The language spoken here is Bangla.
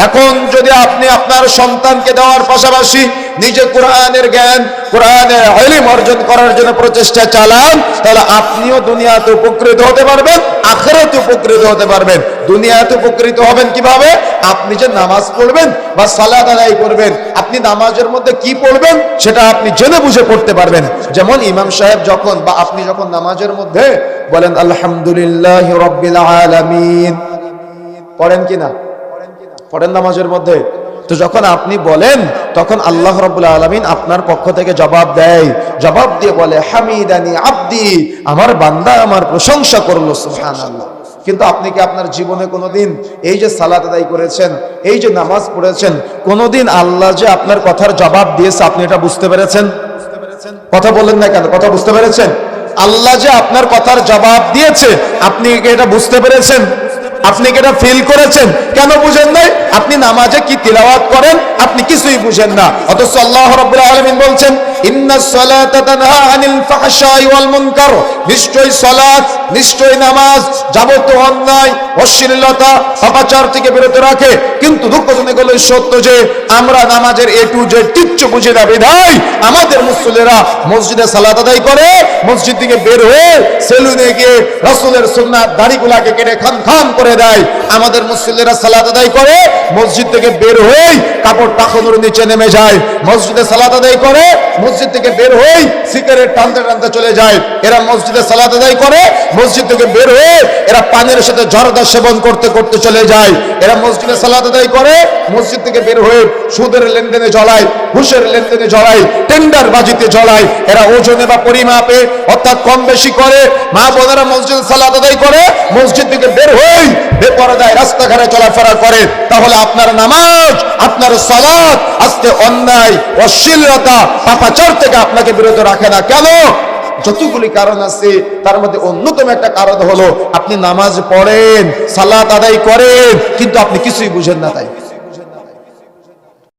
এখন যদি আপনি আপনার সন্তানকে দেওয়ার পাশাপাশি নিজে কোরআনের জ্ঞান, কোরআনের ইলম অর্জন করার জন্য প্রচেষ্টা চালান, তাহলে আপনিও দুনিয়াতে উপকৃত হতে পারবেন, আখিরাতে উপকৃত হতে পারবেন। দুনিয়াতে উপকৃত হবেন কিভাবে? আপনি যে নামাজ পড়বেন বা সালাত আদায় করবেন, আপনি নামাজের মধ্যে কি পড়বেন সেটা আপনি জেনে বুঝে পড়তে পারবেন। যেমন ইমাম সাহেব যখন বা আপনি যখন নামাজের মধ্যে বলেন আলহামদুলিল্লাহি রাব্বিল আলামিন, পড়েন কিনা? পড়েন নামাজের মধ্যে। তো যখন আপনি বলেন তখন আল্লাহ রাব্বুল আলামিন আপনার পক্ষ থেকে জবাব দেয়, জবাব দিয়ে বলে হামিদানি আব্দি, আমার বান্দা আমার প্রশংসা করলো, সুবহানাল্লাহ। কিন্তু আপনি কি আপনার জীবনে কোনোদিন এই যে সালাত আদায় করেছেন, এই যে নামাজ পড়েছেন, কোনোদিন আল্লাহ যে আপনার কথার জবাব দিয়েছে আপনি এটা বুঝতে পেরেছেন? কথা বলেন না কেন? কথা বুঝতে পেরেছেন? আল্লাহ যে আপনার কথার জবাব দিয়েছে আপনি কি এটা বুঝতে পেরেছেন? আপনি কি এটা ফিল করেছেন? কেন বুঝেন নাই? আপনি নামাজে কি তিলাওয়াত করেন আপনি কিছুই বুঝেন না, অথচ আল্লাহ রাব্বুল আলামিন বলছেন ইন্নাস সালাতা তানহা আনিল ফাহশাই ওয়াল মুনকার, নিশ্চয়ই সালাত, নিশ্চয়ই নামাজ যাবতীয় অন্যায়, অশ্লীলতা, পাপাচার থেকে বিরত রাখে। কিন্তু দুঃখজনক হলো সত্য যে আমরা নামাজের এ টু জেড কিচ্ছু বুঝি না, বিধায় আমাদের মুসল্লিরা মসজিদে সালাত আদায় করে, মসজিদ থেকে বের হয়ে সেলুনে গিয়ে রাসূলের সুন্নাত দাড়িগুলাকে কেটে খান খান করে দেয়। আমাদের মুসল্লিরা সালাত আদায় করে, মসজিদ থেকে বের হয়ে কাপড় টাকানোর নিচে নেমে যায়, মসজিদে সালাত আদায় করে, মসজিদ থেকে বের হয়ে সিগারেট টানতে টানতে চলে যায়। এরা মসজিদে সালাত আদায় করে, মসজিদ থেকে বের হয়ে এরা পানের সাথে জর্দা সেবন করতে করতে চলে যায়। এরা মসজিদে সালাত আদায় করে, মসজিদ থেকে বের হয়ে সুদের লেনদেনে জড়ায়, ঘুষের লেনদেনে জড়ায়, টেন্ডার বাজিতে জড়ায়। এরা ওজনে বা পরিমাপে অর্থাৎ কম বেশি করে। মা বোনেরা মসজিদে সালাত আদায় করে, মসজিদ থেকে বের হয়ে বেপরদায় রাস্তাঘাটে চলাফেরা করে। তাহলে আপনার নামাজ, আপনার সালাত আজকে অন্যায়, অশ্লীলতা, পাপাচার থেকে আপনাকে বিরত রাখে না। কেন? যতগুলি কারণ আছে তার মধ্যে অন্যতম একটা কারণ হলো আপনি নামাজ পড়েন, সালাত আদায় করেন, কিন্তু আপনি কিছুই বুঝেন না। তাই